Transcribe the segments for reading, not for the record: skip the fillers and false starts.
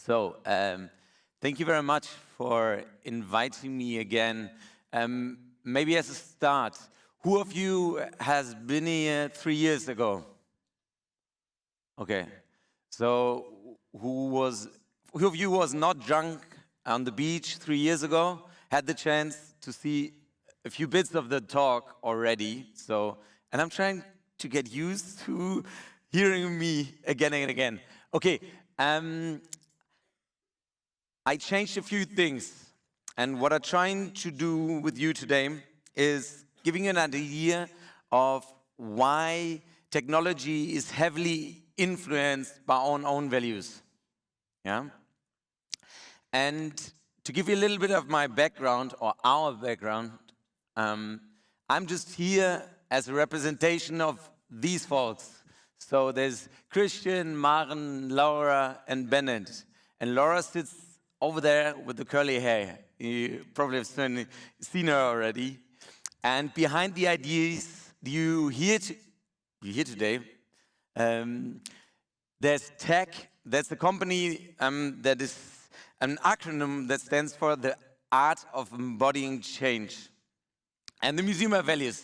Thank you very much for inviting me again. Maybe as a start, who of you has been here 3 years ago? Okay, so who of you was not drunk on the beach 3 years ago? Had the chance to see a few bits of the talk already. And I'm trying to get used to hearing me again and again. Okay, I changed a few things, and what I'm trying to do with you today is giving you an idea of why technology is heavily influenced by our own values. Yeah? And to give you a little bit of my background, or our background, I'm just here as a representation of these folks. So there's Christian, Maren, Laura, and Bennett. And Laura sits over there with the curly hair. You probably have seen her already. And behind the ideas you hear today, there's Tech. That's a company that is an acronym that stands for the Art of Embodying Change. And the Museum of Values.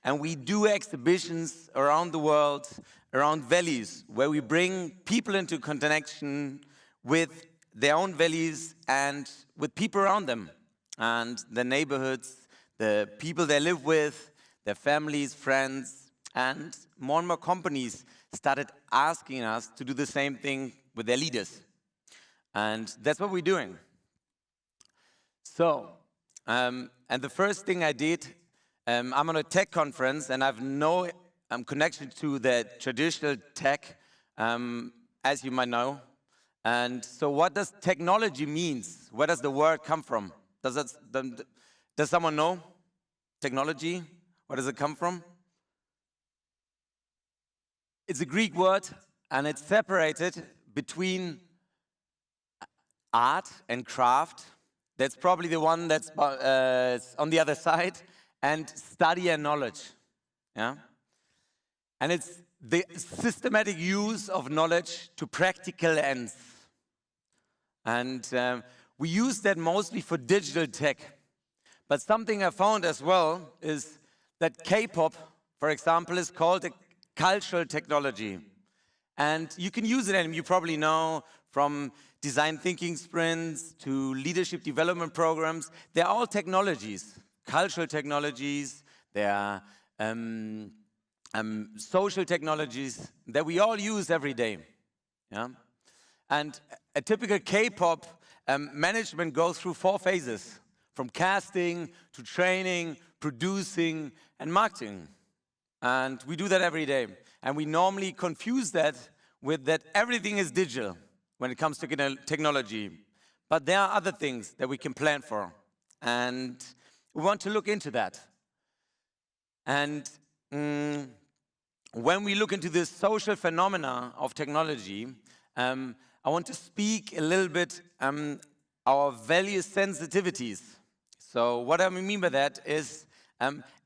And we do exhibitions around the world around values, where we bring people into connection with their own values and with people around them, and the neighborhoods, the people they live with, their families, friends, and more companies started asking us to do the same thing with their leaders. And that's what we're doing. And the first thing I did, I'm on a tech conference, and I have no connection to the traditional tech, as you might know. And so what does technology mean? Where does the word come from? Does someone know? Technology, where does it come from? It's a Greek word, and it's separated between art and craft. That's probably the one that's on the other side, and study and knowledge. Yeah? And it's the systematic use of knowledge to practical ends. And we use that mostly for digital tech. But something I found as well is that K-pop, for example, is called a cultural technology. And you can use it, and you probably know, from design thinking sprints to leadership development programs. They're all technologies, cultural technologies. They are social technologies that we all use every day. Yeah? And a typical K-pop management goes through 4 phases, from casting to training, producing, and marketing. And we do that every day. And we normally confuse that with that everything is digital when it comes to technology. But there are other things that we can plan for. And we want to look into that. And when we look into this social phenomena of technology, I want to speak a little bit our value sensitivities. So what I mean by that is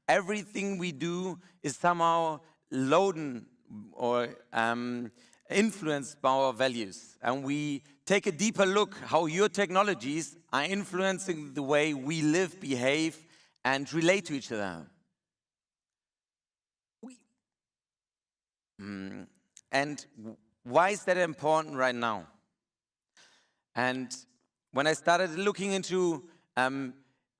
everything we do is somehow loaded or influenced by our values. And we take a deeper look how your technologies are influencing the way we live, behave, and relate to each other. And why is that important right now? And when I started looking into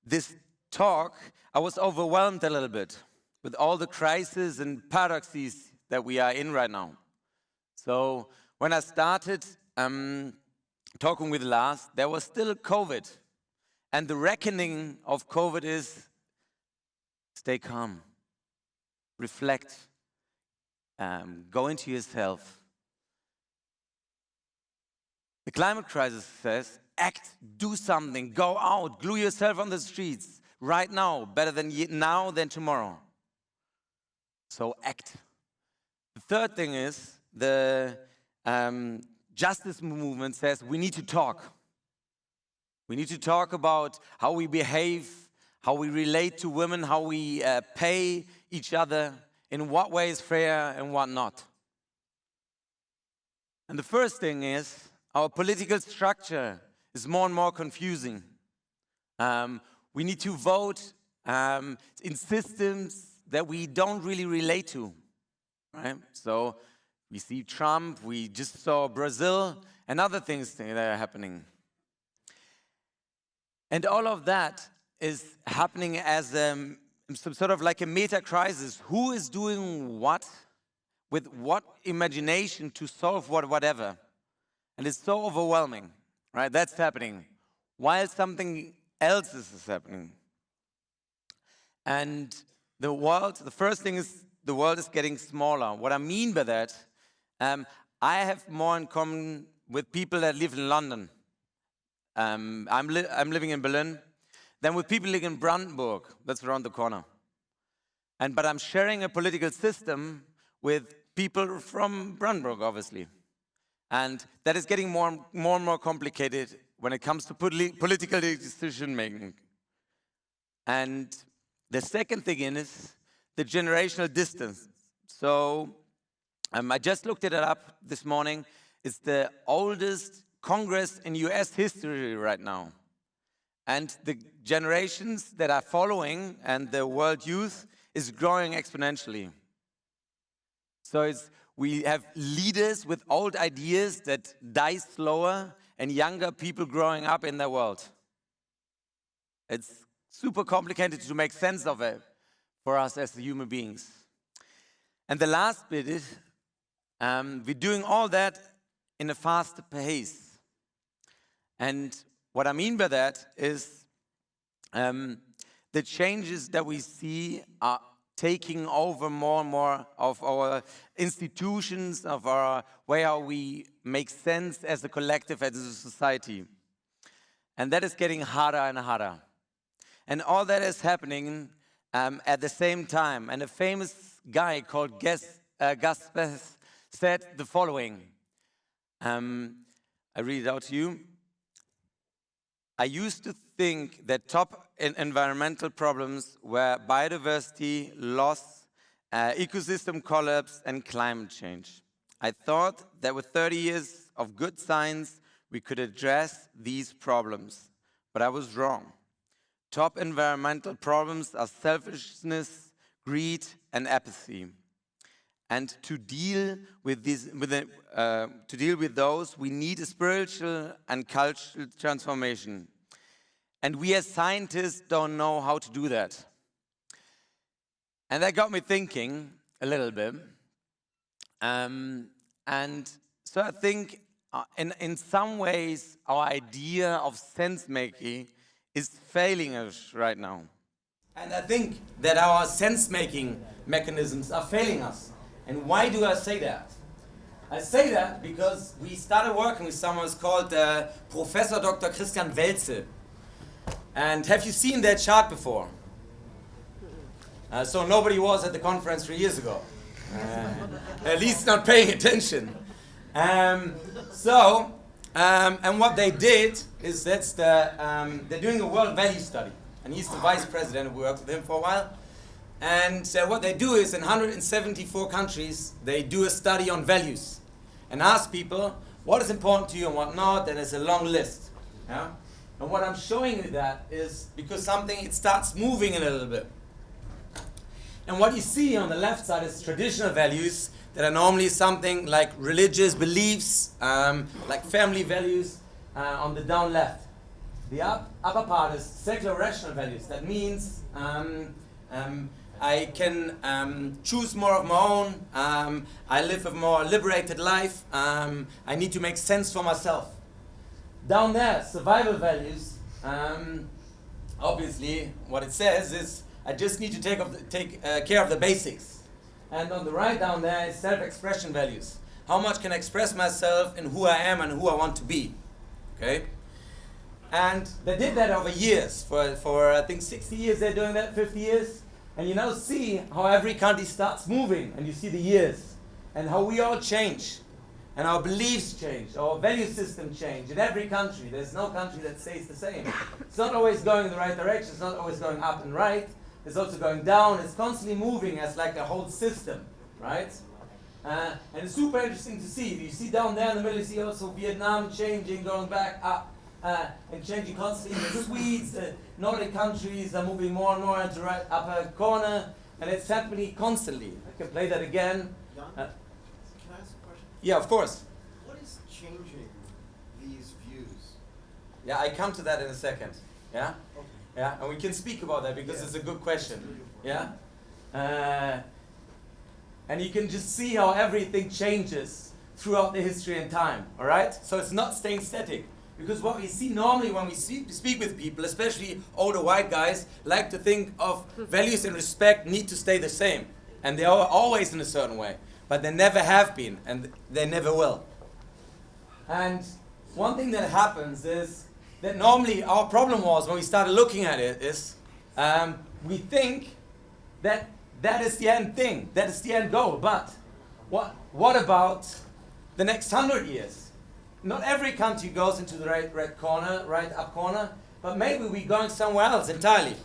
this talk, I was overwhelmed a little bit with all the crises and paradoxes that we are in right now. So when I started talking with Lars, there was still COVID. And the reckoning of COVID is stay calm, reflect, go into yourself. The climate crisis says, act, do something, go out, glue yourself on the streets right now, better than now than tomorrow. So act. The third thing is the justice movement says we need to talk. We need to talk about how we behave, how we relate to women, how we pay each other, in what way is fair and what not. And the first thing is our political structure is more and more confusing. We need to vote in systems that we don't really relate to, right? So we see Trump, we just saw Brazil, and other things that are happening. And all of that is happening as some sort of like a meta crisis. Who is doing what, with what imagination to solve whatever? And it's so overwhelming, right? That's happening, while something else is happening. And the first thing is, the world is getting smaller. What I mean by that, I have more in common with people that live in London. I'm living in Berlin, than with people living in Brandenburg, that's around the corner. But I'm sharing a political system with people from Brandenburg, obviously. And that is getting more and more complicated when it comes to political decision making. And the second thing is the generational distance. So I just looked it up this morning. It's the oldest Congress in US history right now. And the generations that are following and the world youth is growing exponentially. So we have leaders with old ideas that die slower and younger people growing up in their world. It's super complicated to make sense of it for us as human beings. And the last bit is we're doing all that in a faster pace. And what I mean by that is the changes that we see are taking over more and more of our institutions, of our way how we make sense as a collective, as a society. And that is getting harder and harder. And all that is happening at the same time. And a famous guy called Gus said the following. I read it out to you. I used to think that top environmental problems were biodiversity loss, ecosystem collapse, and climate change. I thought that with 30 years of good science, we could address these problems. But I was wrong. Top environmental problems are selfishness, greed, and apathy. And to deal with those, we need a spiritual and cultural transformation. And we as scientists don't know how to do that. And that got me thinking a little bit. And so I think in some ways our idea of sense-making is failing us right now. And I think that our sense-making mechanisms are failing us. And why do I say that? I say that because we started working with someone who's called Professor Dr. Christian Welze. And have you seen that chart before? So nobody was at the conference 3 years ago. At least not paying attention. And what they did is they're doing a world value study. And he's the vice president. We worked with him for a while. And what they do is in 174 countries, they do a study on values and ask people what is important to you and what not, and it's a long list. Yeah? And what I'm showing you that is because it starts moving a little bit. And what you see on the left side is traditional values that are normally something like religious beliefs, like family values on the down left. The upper part is secular rational values. That means I can choose more of my own, I live a more liberated life, I need to make sense for myself. Down there, survival values, obviously what it says is I just need to take care of the basics. And on the right down there is self-expression values. How much can I express myself in who I am and who I want to be? Okay? And they did that over years. For I think 60 years they're doing that, 50 years. And you now see how every country starts moving, and you see the years, and how we all change, and our beliefs change, our value system change in every country. There's no country that stays the same. It's not always going in the right direction, it's not always going up and right, it's also going down, it's constantly moving as like a whole system, right? And it's super interesting to see. You see down there in the middle, you see also Vietnam changing, going back up, and changing constantly. The Swedes, the Nordic countries are moving more and more into the right upper corner, and it's happening constantly. I can play that again. Jan, can I ask a question? Yeah, of course. What is changing these views? Yeah, I come to that in a second. Yeah? Okay. Yeah, and we can speak about that because it's a good question. Yeah? And you can just see how everything changes throughout the history and time, all right? So it's not staying static. Because what we see normally when we speak with people, especially older white guys, like to think of values and respect need to stay the same. And they are always in a certain way. But they never have been, and they never will. And one thing that happens is that normally our problem was, when we started looking at it, is we think that that is the end thing, that is the end goal. But what about the next 100 years? Not every country goes into the right corner, right up corner, but maybe we're going somewhere else entirely.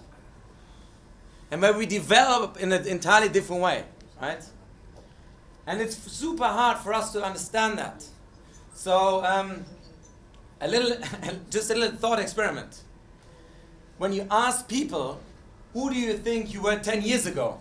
And maybe we develop in an entirely different way, right? And it's super hard for us to understand that. So just a little thought experiment. When you ask people, who do you think you were 10 years ago?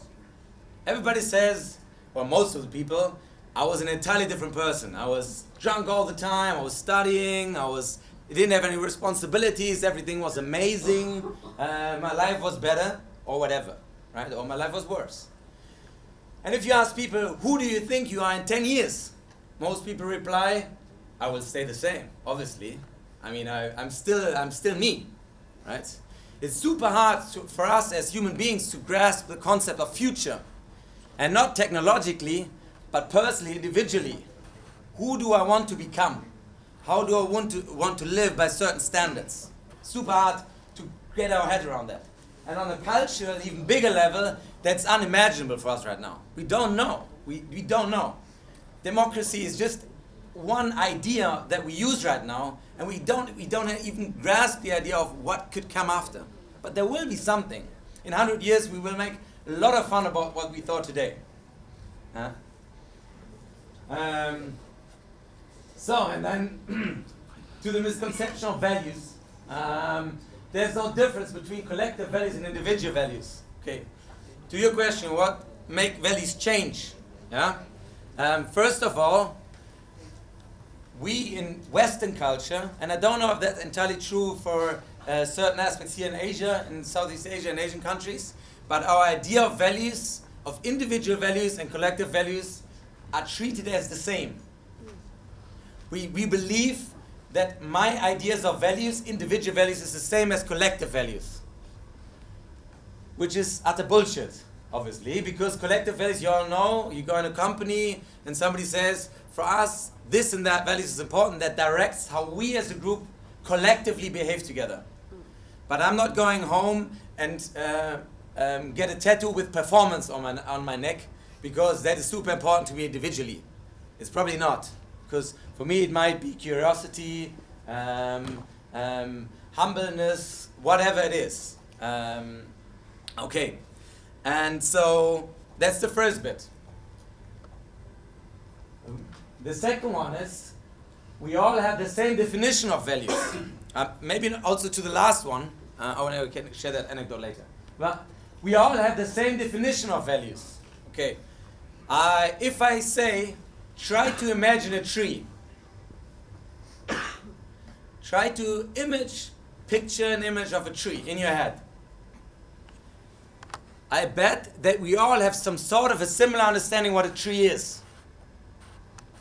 Everybody says, well, most of the people, I was an entirely different person. I was drunk all the time, I was studying, I didn't have any responsibilities, everything was amazing, my life was better, or whatever, right? Or my life was worse. And if you ask people, who do you think you are in 10 years? Most people reply, I will stay the same, obviously. I mean, I'm still me, right? It's super hard for us as human beings to grasp the concept of future. And not technologically, but personally, individually. Who do I want to become? How do I want to live by certain standards? Super hard to get our head around that. And on a cultural, even bigger level, that's unimaginable for us right now. We don't know. We don't know. Democracy is just one idea that we use right now, and we don't even grasp the idea of what could come after. But there will be something. In 100 years, we will make a lot of fun about what we thought today. Huh? And then to the misconception of values, there's no difference between collective values and individual values. Okay. To your question, what make values change? Yeah. First of all, we in Western culture, and I don't know if that's entirely true for certain aspects here in Asia, in Southeast Asia and Asian countries, but our idea of values, of individual values and collective values, are treated as the same. We believe that my ideas of values, individual values, is the same as collective values. Which is utter bullshit, obviously, because collective values, you all know, you go in a company and somebody says, for us, this and that values is important, that directs how we as a group collectively behave together. But I'm not going home and get a tattoo with performance on my neck, because that is super important to me individually. It's probably not. Because for me it might be curiosity, humbleness, whatever it is. Okay, and so that's the first bit. The second one is, we all have the same definition of values. Maybe also to the last one, we can share that anecdote later. But we all have the same definition of values. Okay, if I say, try to imagine a tree. Try to picture an image of a tree in your head. I bet that we all have some sort of a similar understanding what a tree is.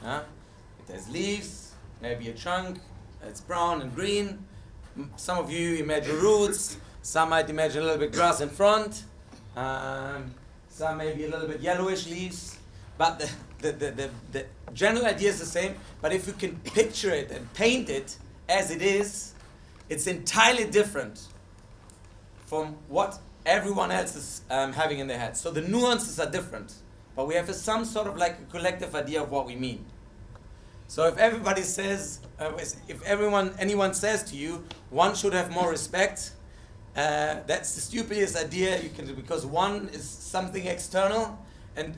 It has leaves, maybe a trunk, it's brown and green. Some of you imagine roots, some might imagine a little bit grass in front, some maybe a little bit yellowish leaves. But the general idea is the same, but if you can picture it and paint it as it is, it's entirely different from what everyone else is having in their head. So the nuances are different, but we have some sort of like a collective idea of what we mean. So if everybody says, anyone says to you, one should have more respect, that's the stupidest idea you can do, because one is something external, and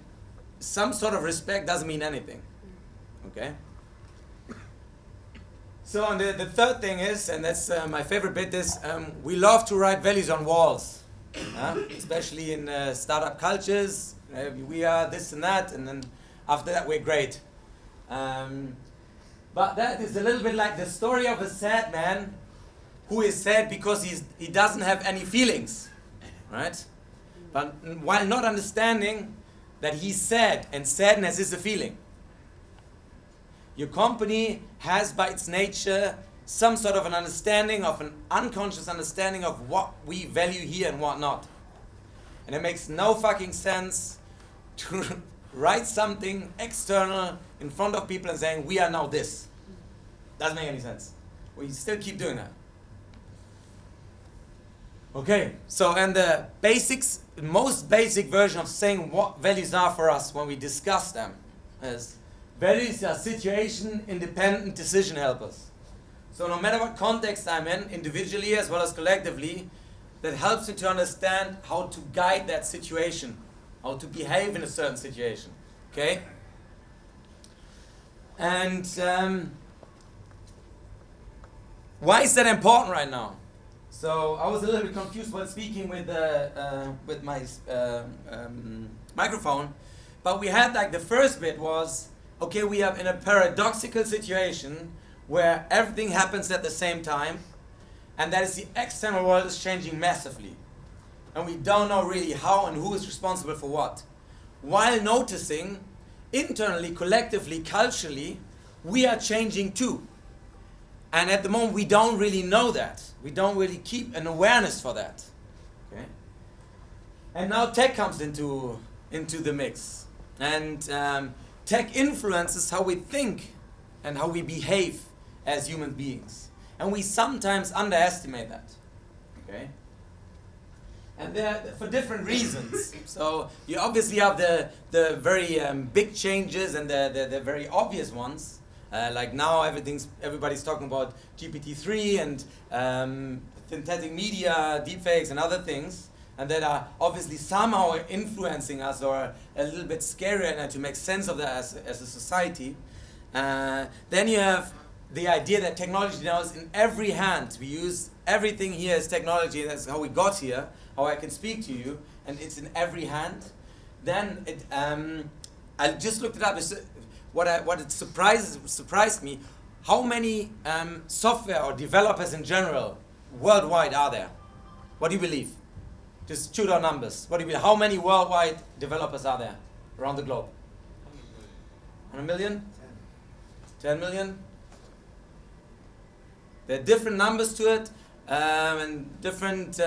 some sort of respect doesn't mean anything. Okay? So and the third thing is, and that's my favorite bit, is we love to write values on walls, especially in startup cultures. We are this and that, and then after that we're great. But that is a little bit like the story of a sad man who is sad because he doesn't have any feelings, right? But while not understanding that he's sad, and sadness is a feeling. Your company has by its nature some sort of an understanding, of an unconscious understanding of what we value here and what not. And it makes no fucking sense to write something external in front of people and saying, we are now this. Doesn't make any sense. We still keep doing that. Okay, so and the most basic version of saying what values are for us when we discuss them is values are situation-independent decision helpers. So no matter what context I'm in, individually as well as collectively, that helps me to understand how to guide that situation, how to behave in a certain situation. Okay? And why is that important right now? So I was a little bit confused while speaking with my microphone, but we had like the first bit was, okay, we are in a paradoxical situation where everything happens at the same time, and that is the external world is changing massively. And we don't know really how and who is responsible for what. While noticing, internally, collectively, culturally, we are changing too. And at the moment, we don't really know that. We don't really keep an awareness for that. Okay? And now tech comes into the mix. And tech influences how we think and how we behave as human beings. And we sometimes underestimate that. Okay? And they're for different reasons. So you obviously have the very big changes and the very obvious ones. Like now everybody's talking about GPT-3 and synthetic media, deepfakes and other things, and that are obviously somehow influencing us or a little bit scary right now to make sense of that as a society. Then you have the idea that technology now is in every hand. We use everything here as technology, that's how we got here, how I can speak to you, and it's in every hand. Then I just looked it up. What surprised me, how many software or developers in general worldwide are there? What do you believe? Just shoot out numbers. What do you believe? How many worldwide developers are there around the globe? 100 million? 10 million? There are different numbers to it and different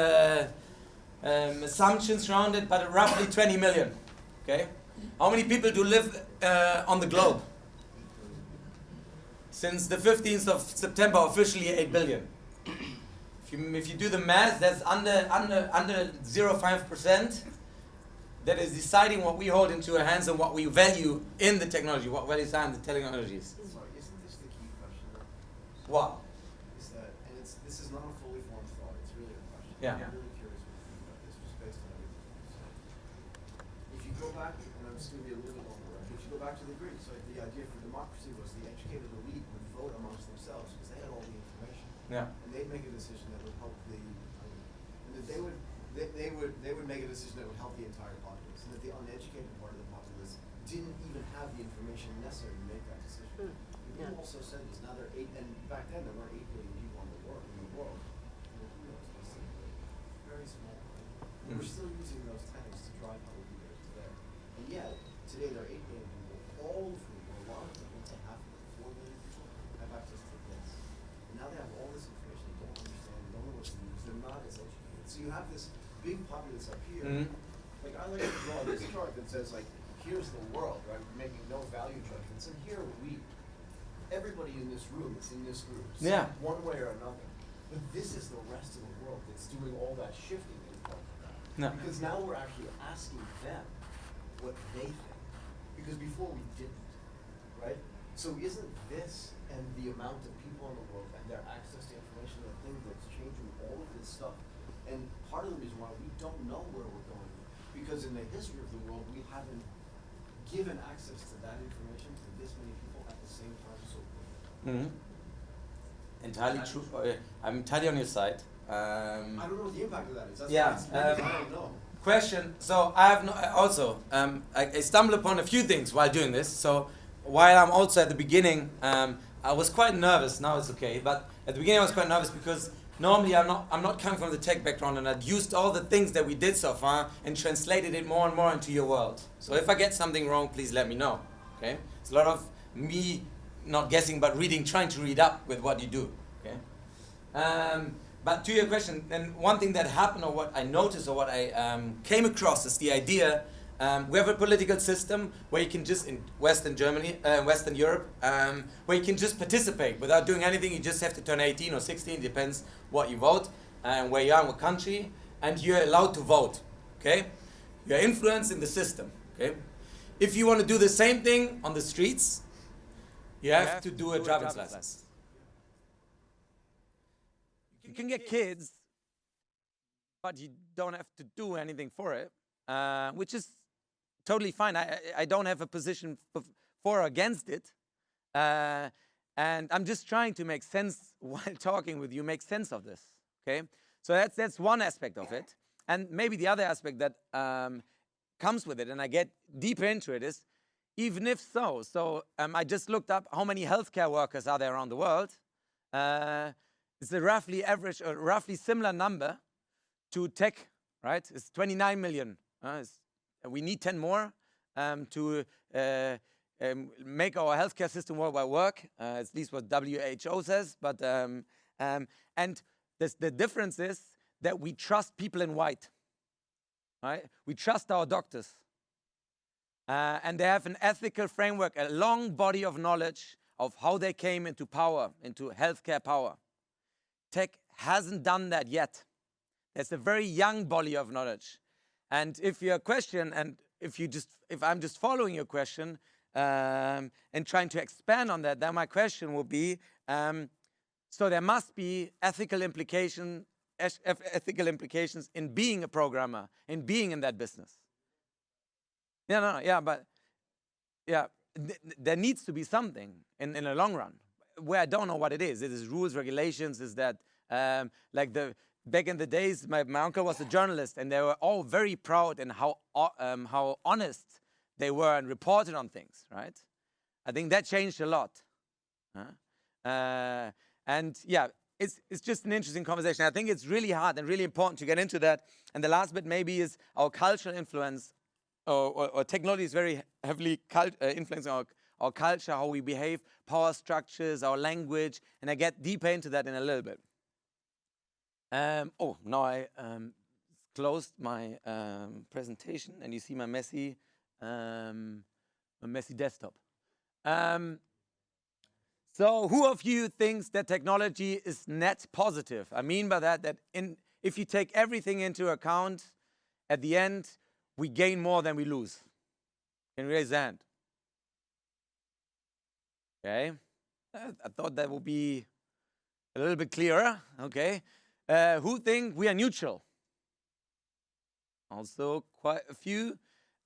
assumptions around it, but roughly 20 million. Okay? How many people do live on the globe? Since the 15th of September, officially 8 billion. If you do the math, that's under 0.5% that is deciding what we hold into our hands and what we value in the technology, what values are in the technologies. Sorry, isn't this the key question though? What? Is that, and this is not a fully formed thought, it's really a question. Yeah. I'm really curious what you think about this, just based on everything you said. If you go back, and I'm just going to be a little bit longer, if you go back to the Greeks, like the idea for democracy was the educated elite would vote amongst themselves because they had all the information. Yeah. And they'd make a decision that would help the, and that they would make a decision that would help the entire populace, and that the uneducated part of the populace didn't even have the information necessary to make that decision. You also said this. Now there are and back then there weren't 8 billion people in the world. Well, who knows? Very small. We're still using those tanks to drive how we do it today. And yet today there are 8 billion people, all of whom, or a lot of them, say half of them, 4 billion people, have access to this. And now they have all this information they don't understand, don't know what to use. They're not as educated. So you have this big populace up here. Like I like to draw this chart that says like, here's the world, right? We're making no value judgments, and here everybody in this room is in this group, one way or another. But this is the rest of the world that's doing all that shifting that you're talking about. No. Because now we're actually asking them what they think. Because before we didn't, right? So isn't this and the amount of people in the world and their access to information the thing that's changing all of this stuff? And part of the reason why we don't know where we're going, because in the history of the world we haven't given access to that information to this many people at the same time so quickly. Mm-hmm. Entirely true. I'm entirely on your side. I don't know what the impact of that is. That's Yeah, I don't know. Question. So I have also I stumbled upon a few things while doing this. So while I'm also at the beginning, I was quite nervous. Now it's okay, but at the beginning I was quite nervous because normally I'm not coming from the tech background, and I'd used all the things that we did so far and translated it more and more into your world. So if I get something wrong, please let me know. Okay? It's a lot of me not guessing but reading, trying to read up with what you do. Okay? But to your question, and one thing that happened, or what I noticed, or what I came across, is the idea. We have a political system where you can just, in Western Germany, Western Europe, where you can just participate without doing anything. You just have to turn 18 or 16, depends what you vote, and where you are in what country, and you're allowed to vote. Okay, you're influencing the system. Okay, if you want to do the same thing on the streets, you have to do a driver's license. You can get kids, but you don't have to do anything for it, which is totally fine. I don't have a position for or against it. And I'm just trying to make sense while talking with you, make sense of this. Okay? So that's one aspect of it. And maybe the other aspect that comes with it, and I get deeper into it, is even if so I just looked up how many healthcare workers are there around the world. It's a roughly average, or roughly similar number to tech, right? It's 29 million. We need 10 more to make our healthcare system worldwide work. At least what WHO says. But and the difference is that we trust people in white, right? We trust our doctors, and they have an ethical framework, a long body of knowledge of how they came into power, into healthcare power. Tech hasn't done that yet. There's a very young body of knowledge. And if your question, and if I'm just following your question and trying to expand on that, then my question will be, so there must be ethical implications in being a programmer, in being in that business. There needs to be something in the long run, where I don't know what it is. It is rules, regulations. Is that back in the days, my uncle was a journalist, and they were all very proud in how honest they were and reported on things, right? I think that changed a lot. And yeah, it's just an interesting conversation. I think it's really hard and really important to get into that. And the last bit maybe is our cultural influence, or technology is very heavily influencing our culture, how we behave, power structures, our language, and I get deeper into that in a little bit. Now I closed my presentation, and you see my messy desktop. So who of you thinks that technology is net positive? I mean by that if you take everything into account, at the end, we gain more than we lose. Can you raise your hand? Okay. I thought that would be a little bit clearer. Okay. Who think we are neutral? Also quite a few.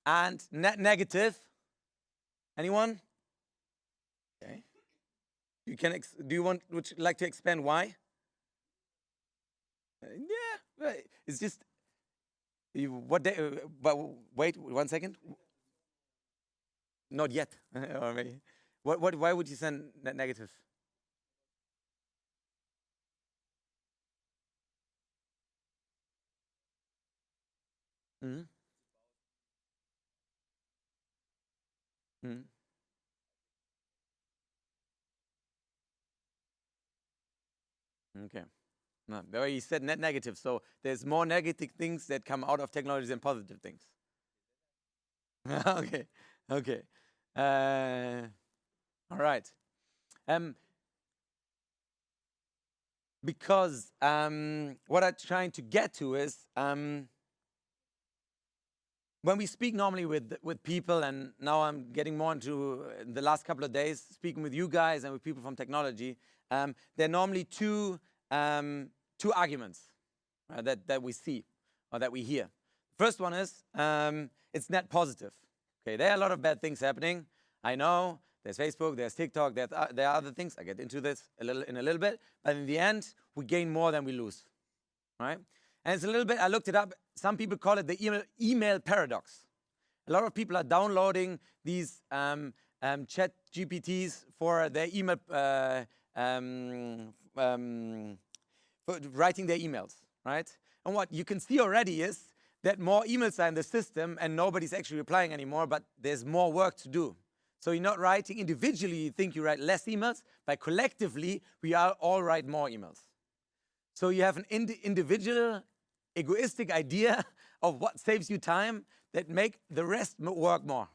And net negative? Anyone? Okay. Would you like to expand why? Yeah, it's just, but wait 1 second. Not yet. Or maybe. Why would you send net negative? Mm-hmm. Mm-hmm. Okay. No, the way you said net negative, so there's more negative things that come out of technology than positive things. Okay. All right. Because what I'm trying to get to is when we speak normally with people, and now I'm getting more into the last couple of days speaking with you guys and with people from technology, there are normally two arguments that we see or that we hear. First one is it's net positive. Okay, there are a lot of bad things happening. I know. There's Facebook, there's TikTok, there are other things. I get into this in a little bit. But in the end, we gain more than we lose, right? And it's a little bit, I looked it up. Some people call it the email paradox. A lot of people are downloading these chat GPTs for their email, for writing their emails, right? And what you can see already is that more emails are in the system and nobody's actually replying anymore, but there's more work to do. So you're not writing individually, you think you write less emails, but collectively, we all write more emails. So you have an individual, egoistic idea of what saves you time that make the rest work more.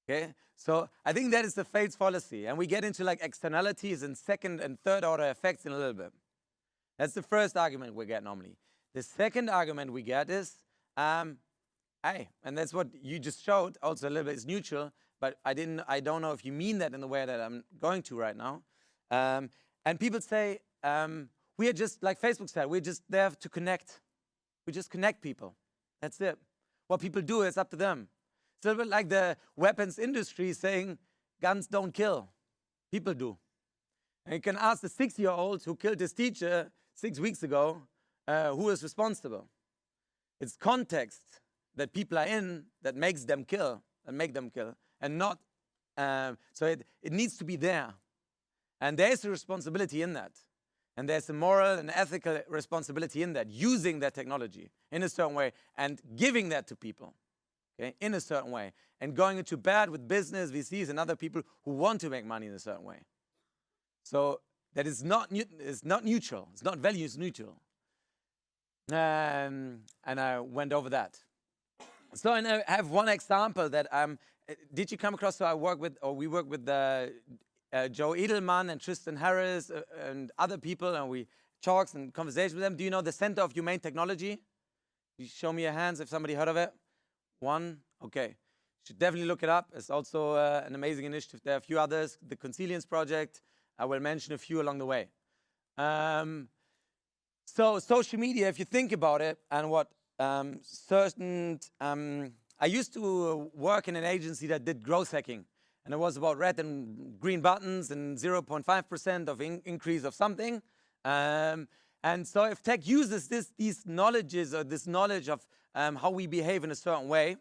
Okay, so I think that is the fate's fallacy, and we get into like externalities and second and third order effects in a little bit. That's the first argument we get normally. The second argument we get is, and that's what you just showed, also a little bit is neutral, but I don't know if you mean that in the way that I'm going to right now. And people say, we are just, like Facebook said, we're just there to connect. We just connect people. That's it. What people do is up to them. It's a little bit like the weapons industry saying, guns don't kill. People do. And you can ask the 6-year-old who killed his teacher 6 weeks ago, who is responsible. It's context that people are in that makes them kill, and make them kill, and not, so it needs to be there. And there's a responsibility in that. And there's a moral and ethical responsibility in that, using that technology in a certain way and giving that to people, okay, in a certain way. And going into bed with business, VCs, and other people who want to make money in a certain way. So that is not neutral. It's not values neutral. And I went over that. So and I have one example that did you come across? So we work with Joe Edelman and Tristan Harris and other people, and we talks and conversations with them. Do you know the Center of Humane Technology? You show me your hands if somebody heard of it. One, okay. You should definitely look it up. It's also an amazing initiative. There are a few others. The Consilience Project. I will mention a few along the way. So social media, if you think about it, and what I used to work in an agency that did growth hacking, and it was about red and green buttons and 0.5% of increase of something. And so if tech uses these knowledges, or this knowledge of how we behave in a certain way,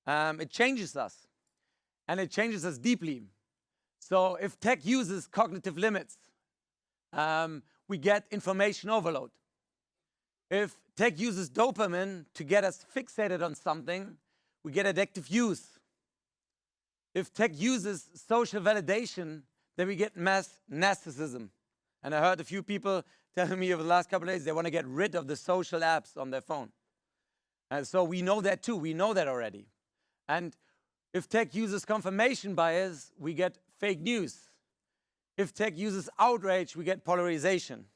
it changes us, and it changes us deeply. So if tech uses cognitive limits, we get information overload. If tech uses dopamine to get us fixated on something, we get addictive use. If tech uses social validation, then we get mass narcissism. And I heard a few people telling me over the last couple of days they want to get rid of the social apps on their phone. And so we know that too. We know that already. And if tech uses confirmation bias, we get fake news. If tech uses outrage, we get polarization.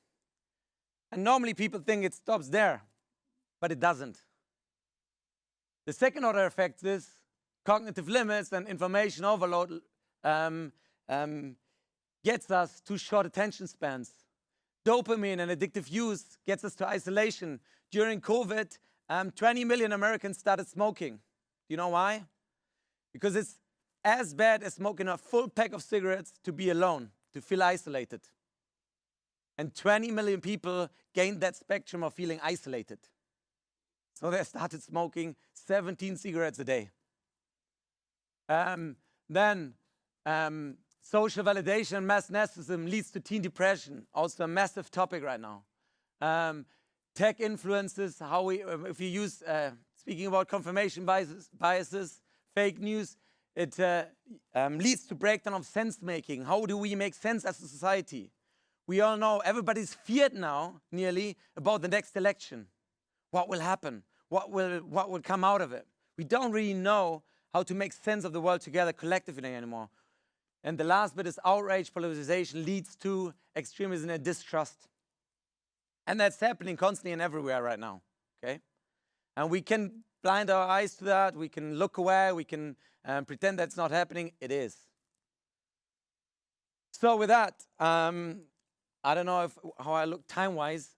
And normally people think it stops there, but it doesn't. The second order effect is cognitive limits and information overload gets us to short attention spans. Dopamine and addictive use gets us to isolation. During COVID, 20 million Americans started smoking. Do you know why? Because it's as bad as smoking a full pack of cigarettes to be alone, to feel isolated. And 20 million people gained that spectrum of feeling isolated. So they started smoking 17 cigarettes a day. Then social validation, mass narcissism leads to teen depression, also a massive topic right now. Tech influences how we, if you use, speaking about confirmation biases, fake news, it leads to breakdown of sense making. How do we make sense as a society? We all know everybody's feared now, nearly, about the next election. What will happen? What will come out of it? We don't really know how to make sense of the world together collectively anymore. And the last bit is outrage, polarization leads to extremism and distrust. And that's happening constantly and everywhere right now, okay? And we can blind our eyes to that, we can look away, we can pretend that's not happening. It is. So with that, I don't know how I look time-wise.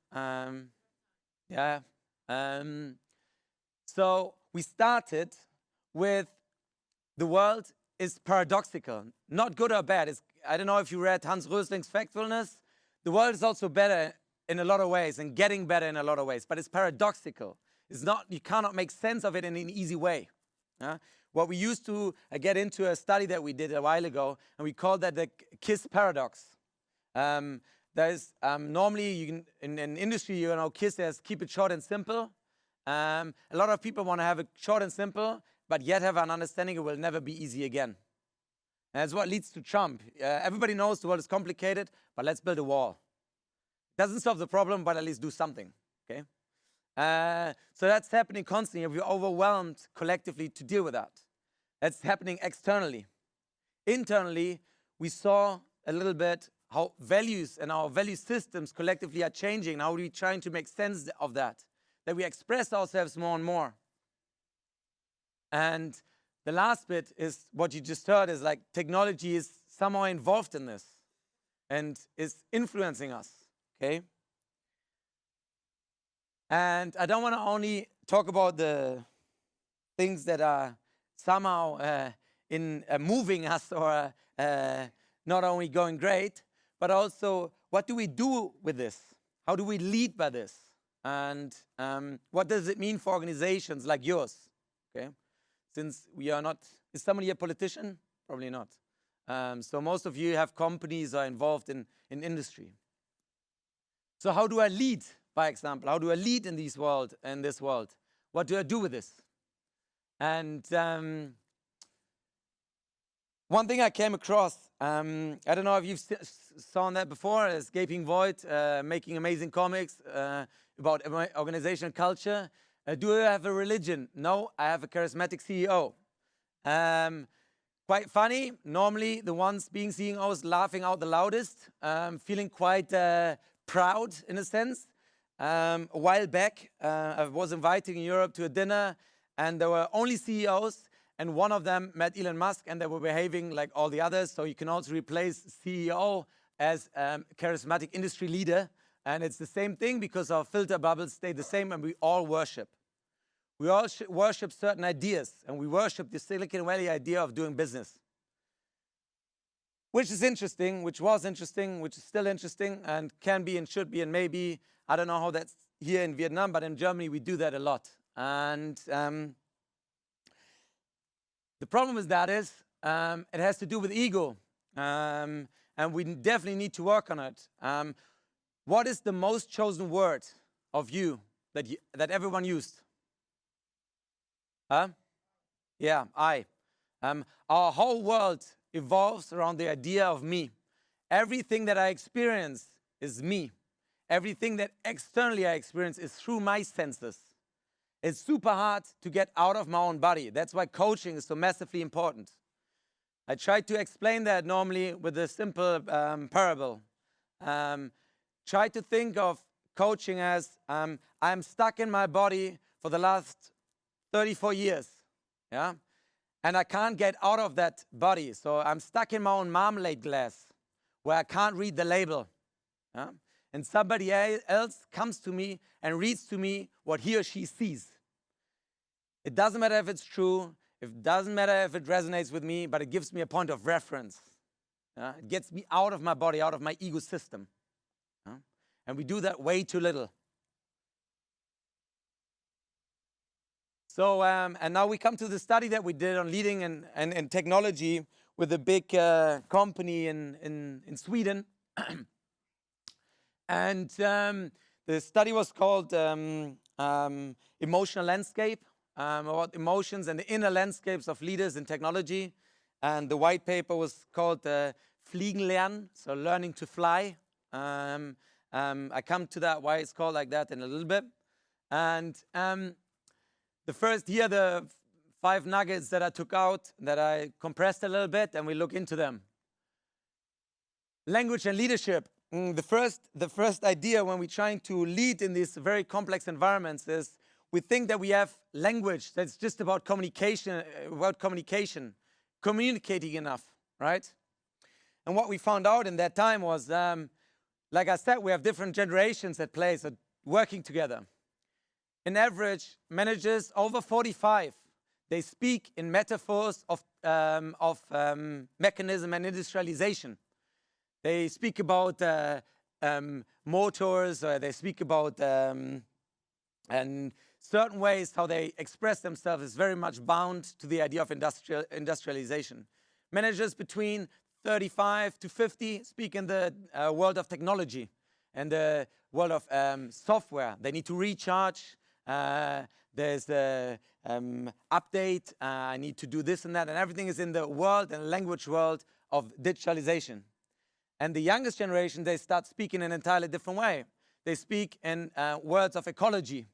So we started with the world is paradoxical, not good or bad. I don't know if you read Hans Rösling's Factfulness. The world is also better in a lot of ways and getting better in a lot of ways, but it's paradoxical. It's not, you cannot make sense of it in an easy way. What we used to get into a study that we did a while ago, and we called that the KISS paradox. There's normally in industry, KISS says keep it short and simple. A lot of people want to have it short and simple, but yet have an understanding it will never be easy again. And that's what leads to Trump. Everybody knows the world is complicated, but let's build a wall. Doesn't solve the problem, but at least do something. Okay. So that's happening constantly. We're overwhelmed collectively to deal with that. That's happening externally. Internally, we saw a little bit how values and our value systems collectively are changing. How we're trying to make sense of that we express ourselves more and more. And the last bit is what you just heard is like technology is somehow involved in this and is influencing us. Okay. And I don't want to only talk about the things that are somehow moving us or not only going great, but also what do we do with this? How do we lead by this? And what does it mean for organizations like yours? Okay, since we are not, is somebody a politician? Probably not. So most of you have companies or are involved in industry. So how do I lead? By example, how do I lead in this world? What do I do with this? And one thing I came across, I don't know if you've seen that before, is Gaping Void, making amazing comics about organizational culture. Do I have a religion? No, I have a charismatic CEO. Quite funny. Normally, the ones being CEOs laughing out the loudest, feeling quite proud in a sense. A while back, I was invited in Europe to a dinner, and there were only CEOs, and one of them met Elon Musk, and they were behaving like all the others. So you can also replace CEO as charismatic industry leader, and it's the same thing because our filter bubbles stay the same, and we all worship. We all worship certain ideas, and we worship the Silicon Valley idea of doing business. Which is interesting, which was interesting, which is still interesting, and can be and should be and maybe. I don't know how that's here in Vietnam, but in Germany we do that a lot. And the problem with that is it has to do with ego. And we definitely need to work on it. What is the most chosen word of you that everyone used? Huh? Yeah, I. Our whole world evolves around the idea of me. Everything that I experience is me. Everything that externally I experience is through my senses. It's super hard to get out of my own body. That's why coaching is so massively important. I try to explain that normally with a simple parable. Try to think of coaching as I'm stuck in my body for the last 34 years. Yeah? And I can't get out of that body. So I'm stuck in my own marmalade glass where I can't read the label. Yeah? And somebody else comes to me and reads to me what he or she sees. It doesn't matter if it's true, it doesn't matter if it resonates with me, but it gives me a point of reference. It gets me out of my body, out of my ego system. And we do that way too little. So, and now we come to the study that we did on leading and technology with a big company in Sweden. And the study was called Emotional Landscape, about emotions and the inner landscapes of leaders in technology. And the white paper was called Fliegen lernen, so learning to fly. I come to that, why it's called like that in a little bit. And the first here, the 5 nuggets that I took out, that I compressed a little bit, and we look into them. Language and leadership. The first idea when we're trying to lead in these very complex environments is we think that we have language that's just about communication, communicating enough, right? And what we found out in that time was, like I said, we have different generations at play, so working together. In average, managers over 45, they speak in metaphors of mechanism and industrialization. They speak about motors, or they speak about and certain ways how they express themselves is very much bound to the idea of industrialization. Managers between 35 to 50 speak in the world of technology and the world of software. They need to recharge. There's the update. I need to do this and that. And everything is in the world and language world of digitalization. And the youngest generation, they start speaking in an entirely different way. They speak in words of ecology,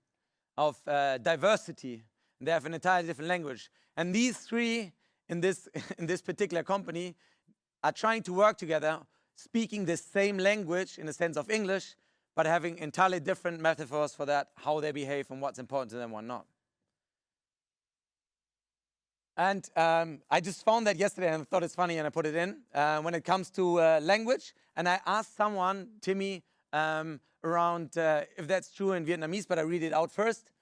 of diversity. And they have an entirely different language. And these three in this particular company are trying to work together, speaking the same language in the sense of English, but having entirely different metaphors for that, how they behave and what's important to them or not. And I just found that yesterday and I thought it's funny and I put it in when it comes to language. And I asked someone, Timmy, around if that's true in Vietnamese, but I read it out first.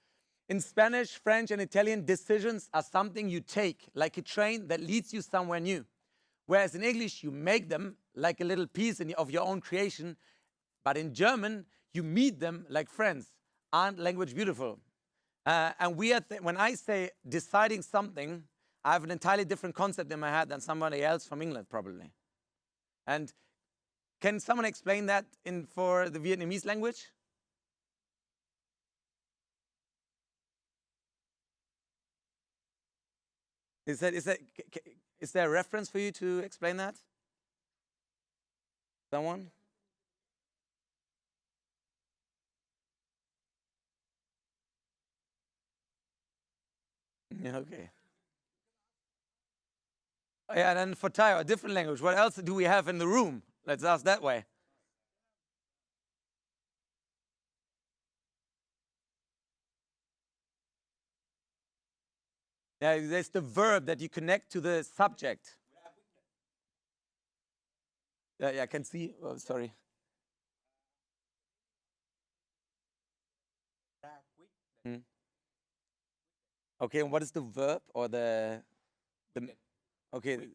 In Spanish, French, and Italian, decisions are something you take, like a train that leads you somewhere new. Whereas in English, you make them like a little piece of your own creation. But in German, you meet them like friends. Aren't language beautiful? And when I say deciding something, I have an entirely different concept in my head than somebody else from England, probably. And can someone explain that for the Vietnamese language? Is there a reference for you to explain that? Someone? Yeah, okay. Oh, yeah, and then for Thai, a different language. What else do we have in the room? Let's ask that way. Yeah, there's the verb that you connect to the subject. Yeah, I can see. Oh, sorry. Hmm. Okay, and what is the verb or the okay?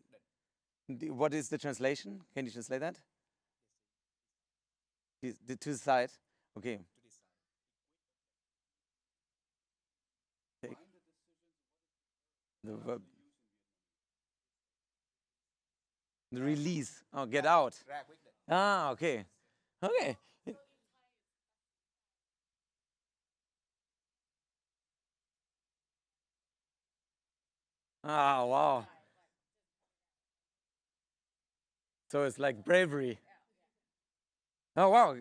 What is the translation? Can you translate that? To the side. Okay. Take the verb. The release. Oh, get out. Ah, okay. Okay. Ah, wow. So it's like bravery. Oh, wow.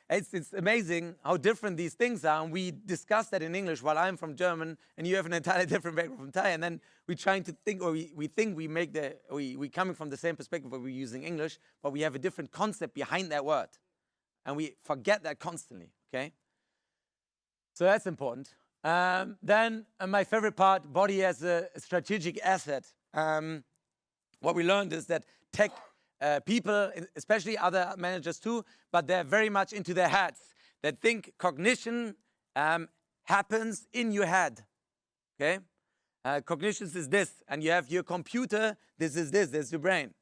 It's amazing how different these things are. And we discussed that in English while I'm from German and you have an entirely different background from Thai. And then we're trying to think, or we think we're coming from the same perspective, but we're using English, but we have a different concept behind that word. And we forget that constantly, okay? So that's important. Then my favorite part, body as a strategic asset. What we learned is that tech people, especially other managers too, but they're very much into their heads. They think cognition happens in your head, okay? Cognition is this, and you have your computer, this is your brain.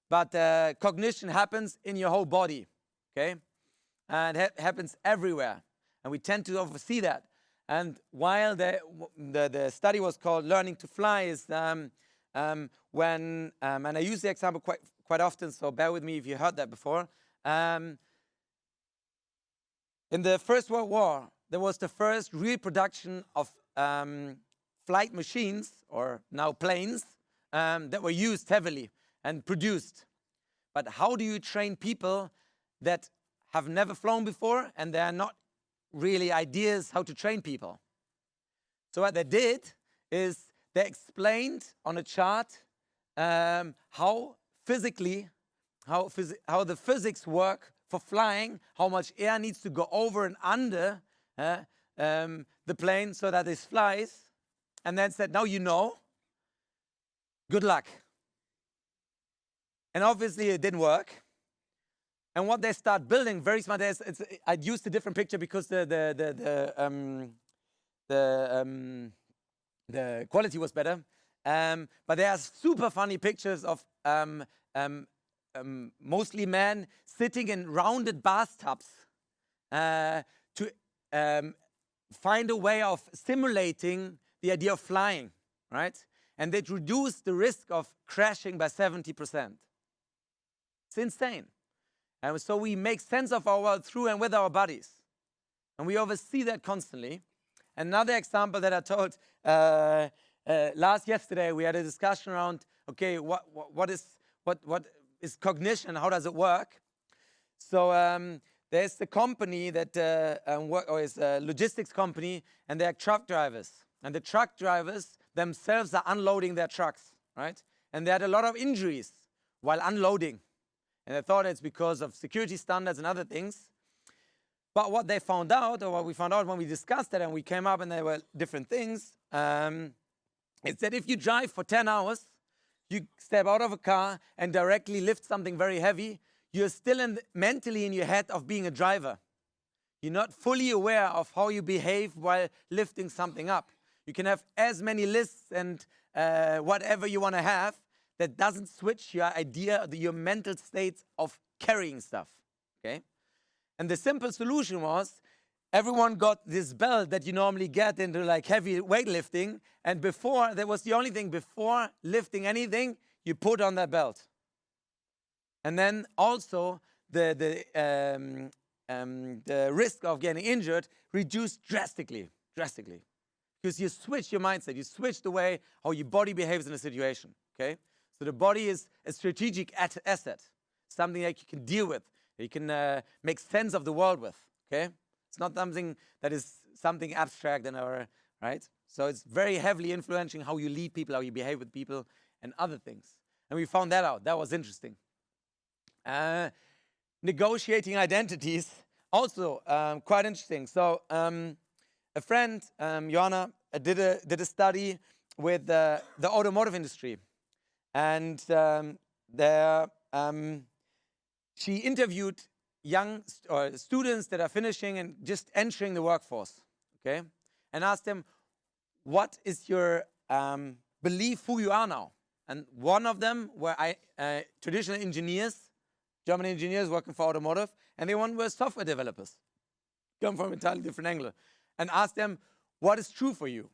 But cognition happens in your whole body, okay? And it happens everywhere. And we tend to oversee that. And while the study was called Learning to Fly, is when, and I use the example quite often, so bear with me if you heard that before. In the First World War, there was the first real production of flight machines, or now planes, that were used heavily and produced. But how do you train people that have never flown before and they are not really ideas how to train people? So what they did is they explained on a chart how the physics work for flying, how much air needs to go over and under the plane so that it flies, and then said, now you know, good luck. And obviously it didn't work. And what they start building, very smart, I'd used a different picture because the the quality was better. But there are super funny pictures of mostly men sitting in rounded bathtubs to find a way of simulating the idea of flying, right? And that reduced the risk of crashing by 70%. It's insane. And so we make sense of our world through and with our bodies. And we oversee that constantly. Another example that I told yesterday, we had a discussion around, okay, what is cognition? How does it work? So there's the company that is a logistics company, and they're truck drivers. And the truck drivers themselves are unloading their trucks, right? And they had a lot of injuries while unloading. And they thought it's because of security standards and other things. But what they found out, or what we found out when we discussed it and we came up and there were different things, is that if you drive for 10 hours, you step out of a car and directly lift something very heavy, you're still mentally in your head of being a driver. You're not fully aware of how you behave while lifting something up. You can have as many lists and whatever you want to have, that doesn't switch your idea, your mental state of carrying stuff, okay? And the simple solution was, everyone got this belt that you normally get into like heavy weightlifting, and before, that was the only thing, before lifting anything, you put on that belt. And then also, the risk of getting injured reduced drastically. Because you switch your mindset, you switch the way how your body behaves in a situation, okay? So the body is a strategic asset, something that you can deal with, that you can make sense of the world with, okay? It's not something that is something abstract and right? So it's very heavily influencing how you lead people, how you behave with people, and other things. And we found that out. That was interesting. Negotiating identities, also quite interesting. So a friend, Joanna, did a study with the automotive industry. And she interviewed young students that are finishing and just entering the workforce, okay? And asked them, what is your belief who you are now? And one of them were traditional engineers, German engineers working for automotive, and the one were software developers, come from an entirely different angle, and asked them, what is true for you,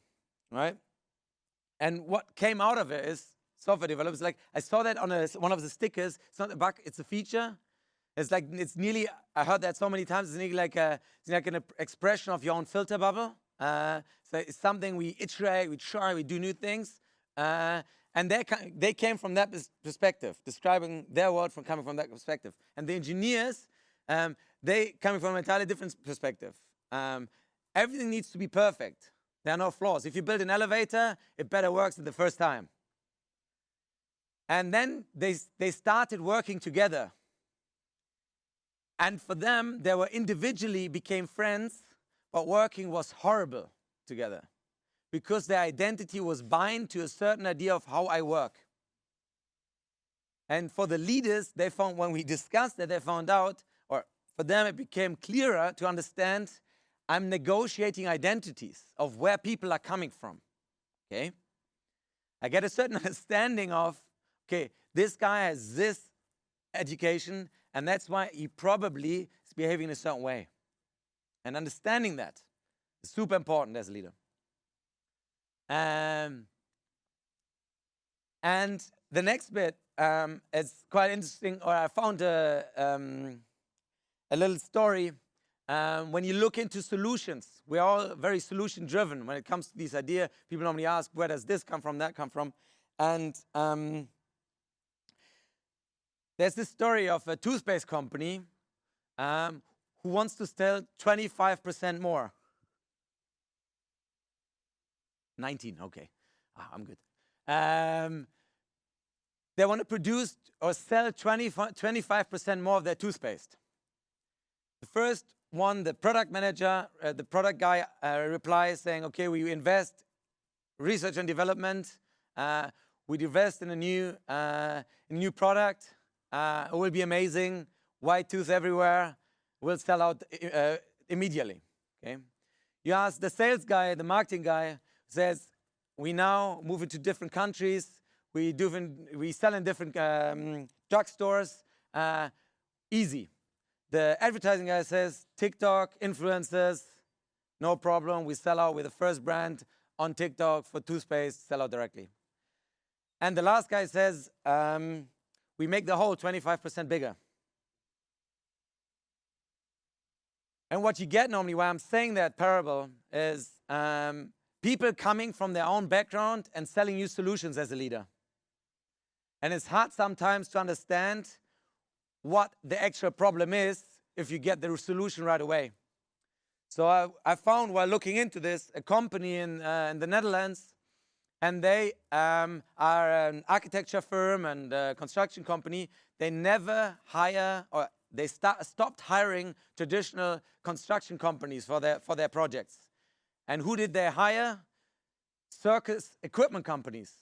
right? And what came out of it is software developers, like, I saw that on one of the stickers. It's not a bug, it's a feature. It's like, it's nearly, I heard that so many times, it's nearly like an expression of your own filter bubble. So it's something we iterate, we try, we do new things. And they came from that perspective, describing their world coming from that perspective. And the engineers, they coming from an entirely different perspective. Everything needs to be perfect. There are no flaws. If you build an elevator, it better works the first time. And then they started working together. And for them, they were individually became friends, but working was horrible together because their identity was bound to a certain idea of how I work. And for the leaders, they found, when we discussed that, they found out, or for them it became clearer to understand, I'm negotiating identities of where people are coming from, okay? I get a certain understanding of, okay, this guy has this education, and that's why he probably is behaving in a certain way. And understanding that is super important as a leader. And the next bit is quite interesting, or I found a little story. When you look into solutions, we're all very solution-driven when it comes to this idea. People normally ask, where does this come from, that come from? And there's this story of a toothpaste company who wants to sell 25% more. 19, okay. I'm good. They want to produce or sell 25% more of their toothpaste. The first one, the product manager, the product guy replies saying, okay, we invest research and development. We invest in a new product. It will be amazing. White tooth everywhere. Will sell out immediately. Okay. You ask the sales guy, the marketing guy, says, we now move into different countries. We sell in different drugstores. Easy. The advertising guy says, TikTok, influencers, no problem. We sell out with the first brand on TikTok for toothpaste, sell out directly. And the last guy says, we make the whole 25% bigger. And what you get normally, why I'm saying that parable, is people coming from their own background and selling you solutions as a leader. And it's hard sometimes to understand what the actual problem is if you get the solution right away. So I found while looking into this, a company in the Netherlands, and they are an architecture firm and a construction company. They never hire, or they stopped hiring traditional construction companies for their projects. And who did they hire? Circus equipment companies,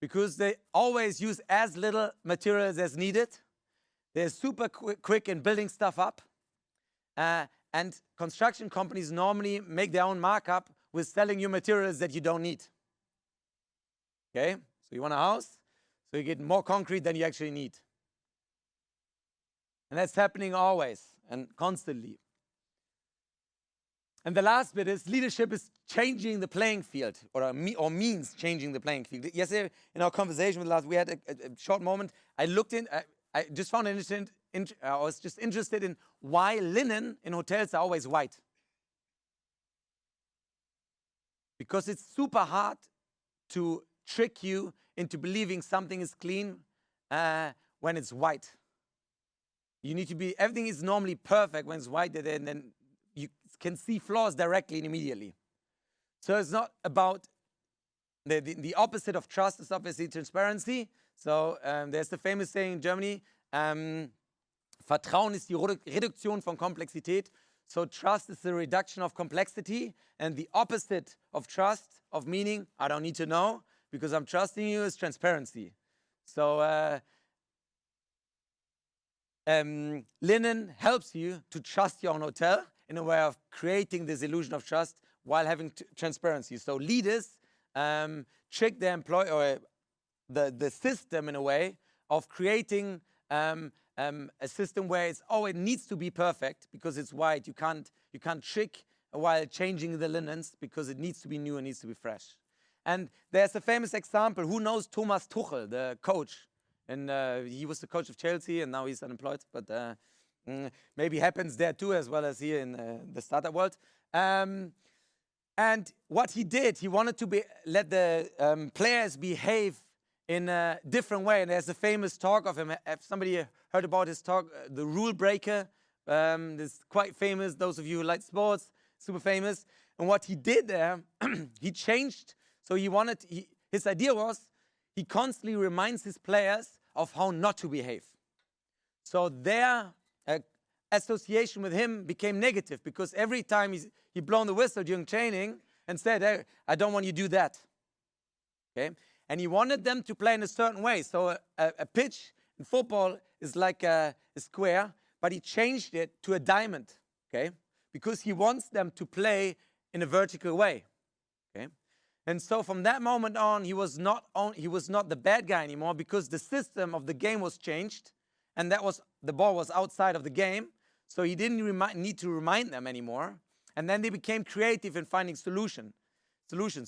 because they always use as little materials as needed. They're super quick in building stuff up. And construction companies normally make their own markup with selling you materials that you don't need. Okay? So you want a house, so you get more concrete than you actually need. And that's happening always and constantly. And the last bit is leadership is changing the playing field, or means changing the playing field. Yesterday, in our conversation with Lars, we had a short moment. I looked in, I just found it interesting. I was just interested in why linen in hotels are always white. Because it's super hard to trick you into believing something is clean when it's white. You need to be, everything is normally perfect when it's white, and then you can see flaws directly and immediately. So it's not about, the opposite of trust is obviously transparency. So there's the famous saying in Germany, Vertrauen ist die Reduktion von Komplexität. So trust is the reduction of complexity, and the opposite of trust, of meaning, I don't need to know, because I'm trusting you, is transparency. So linen helps you to trust your own hotel in a way of creating this illusion of trust while having transparency. So leaders trick their employee, or the system in a way of creating a system where it needs to be perfect because it's white. You can't trick while changing the linens because it needs to be new and needs to be fresh. And there's a famous example. Who knows Thomas Tuchel, the coach? And he was the coach of Chelsea, and now he's unemployed. But maybe happens there too, as well as here in the startup world. And what he did, he wanted to let the players behave in a different way. And there's a famous talk of him. If somebody heard about his talk, The Rule Breaker, this is quite famous. Those of you who like sports, super famous. And what he did there, he changed. So his idea was, he constantly reminds his players of how not to behave. So their association with him became negative, because every time he blown the whistle during training and said, hey, I don't want you to do that. Okay? And he wanted them to play in a certain way. So a pitch in football is like a square, but he changed it to a diamond, okay? Because he wants them to play in a vertical way, okay? And so from that moment on, he was not the bad guy anymore, because the system of the game was changed, and the ball was outside of the game. So he didn't need to remind them anymore. And then they became creative in finding solutions.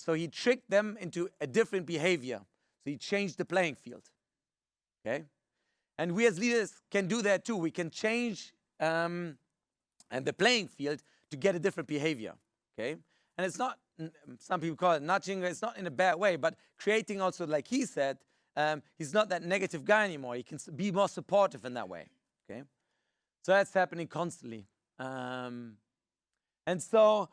So he tricked them into a different behavior. So he changed the playing field. Okay? And we as leaders can do that too. We can change and the playing field to get a different behavior. Okay? And it's not, some people call it nudging, it's not in a bad way, but creating also, like he said, he's not that negative guy anymore. He can be more supportive in that way. Okay? So that's happening constantly. And so,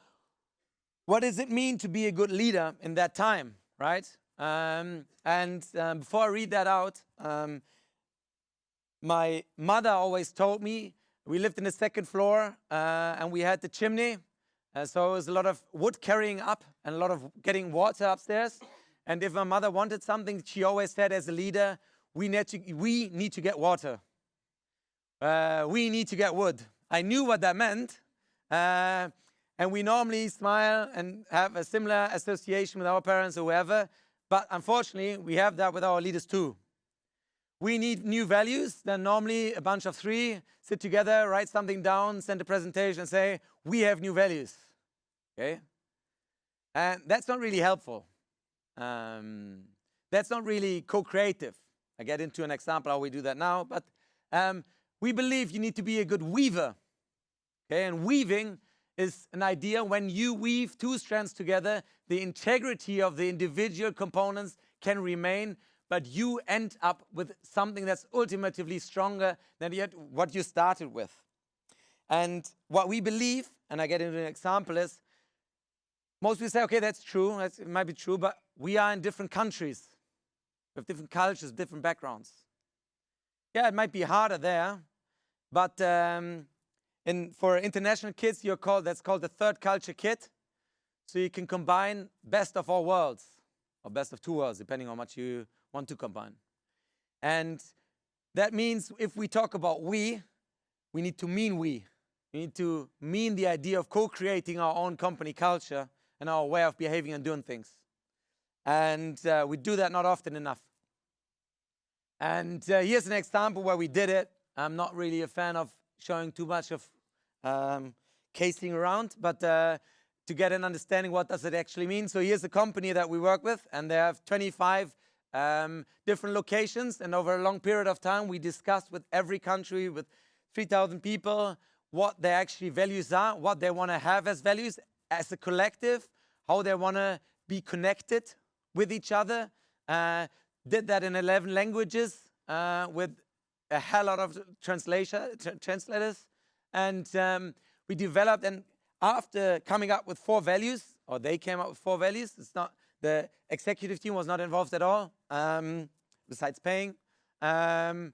what does it mean to be a good leader in that time, right? Before I read that out, my mother always told me, we lived in the second floor, and we had the chimney, so it was a lot of wood carrying up and a lot of getting water upstairs. And if my mother wanted something, she always said, as a leader, we need to get water. We need to get wood. I knew what that meant. And we normally smile and have a similar association with our parents or whoever, but unfortunately, we have that with our leaders too. We need new values. Then normally a bunch of three sit together, write something down, send a presentation and say, we have new values, okay? And that's not really helpful. That's not really co-creative. I get into an example how we do that now, but we believe you need to be a good weaver, okay? And weaving is an idea when you weave two strands together, the integrity of the individual components can remain, but you end up with something that's ultimately stronger than yet what you started with. And what we believe, and I get into an example, is most people say, okay, that's true, it might be true, but we are in different countries with different cultures, different backgrounds. Yeah, it might be harder there, but for international kids, that's called the third culture kit. So you can combine best of all worlds, or best of two worlds, depending on how much you want to combine. And that means if we talk about we need to mean we. We need to mean the idea of co-creating our own company culture and our way of behaving and doing things. And we do that not often enough. And here's an example where we did it. I'm not really a fan of showing too much of casing around, but to get an understanding what does it actually mean. So here's a company that we work with, and they have 25 different locations, and over a long period of time we discussed with every country, with 3,000 people, what their actually values are, what they want to have as values as a collective, how they want to be connected with each other. Did that in 11 languages with a hell lot of translators. And we developed, and after coming up with 4 values, or they came up with 4 values, it's not, the executive team was not involved at all, besides paying. They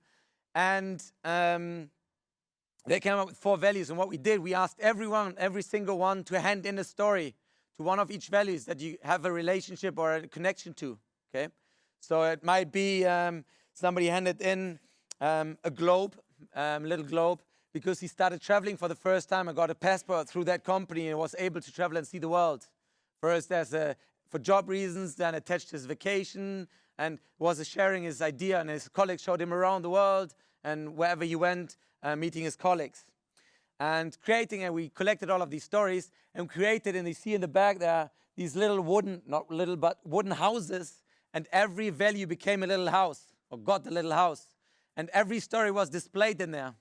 came up with 4 values, and what we did, we asked everyone, every single one, to hand in a story to one of each values that you have a relationship or a connection to, okay? So it might be somebody handed in a globe, little globe, because he started traveling for the first time and got a passport through that company and was able to travel and see the world. First for job reasons, then attached to his vacation, and was sharing his idea, and his colleagues showed him around the world, and wherever he went, meeting his colleagues. And we collected all of these stories and created, and you see in the back there are these little wooden, not little, but wooden houses, and every value became a little house, or got a little house. And every story was displayed in there.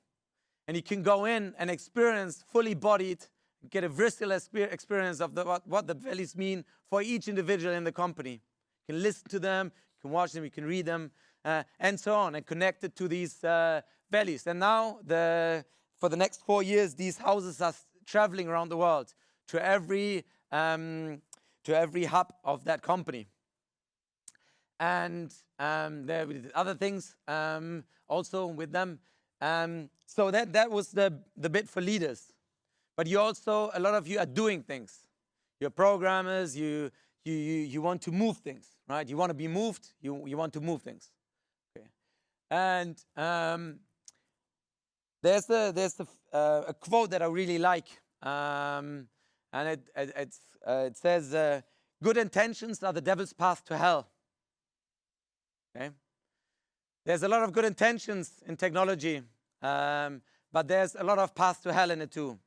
And you can go in and experience, fully bodied, get a visceral experience of what the values mean for each individual in the company. You can listen to them, you can watch them, you can read them, and so on, and connect it to these values. And now, for the next 4 years, these houses are traveling around the world to every hub of that company. And there we did other things also with them. So that was the bit for leaders. But you also, a lot of you are doing things. You're programmers, you want to move things, right? You want to be moved, you want to move things. Okay. And there's a quote that I really like. And it says, good intentions are the devil's path to hell. Okay? There's a lot of good intentions in technology, but there's a lot of paths to hell in it too.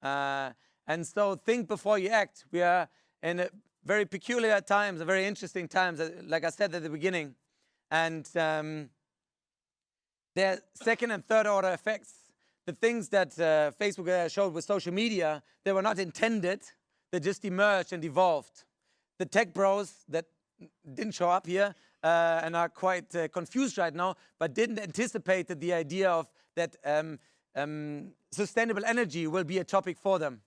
And so think before you act. We are in a very peculiar times, a very interesting times, like I said at the beginning. And there are second and third order effects. The things that Facebook showed with social media, they were not intended. They just emerged and evolved. The tech bros that didn't show up here and are quite confused right now, but didn't anticipate the idea of that sustainable energy will be a topic for them.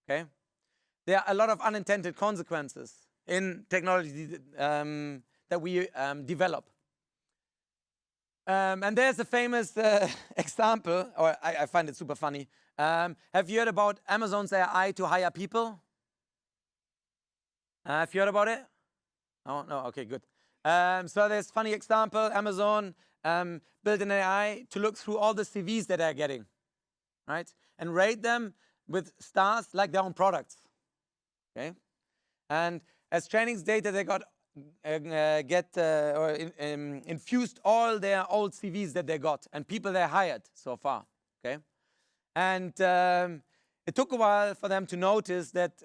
Okay, there are a lot of unintended consequences in technology that we develop. And there's a famous example, or I find it super funny. Have you heard about Amazon's AI to hire people? Have you heard about it? Oh, no, okay, good. So there's a funny example. Amazon built an AI to look through all the CVs that they're getting, right? And rate them with stars like their own products. Okay, and as trainings data, they got infused all their old CVs that they got and people they hired so far. Okay, and it took a while for them to notice that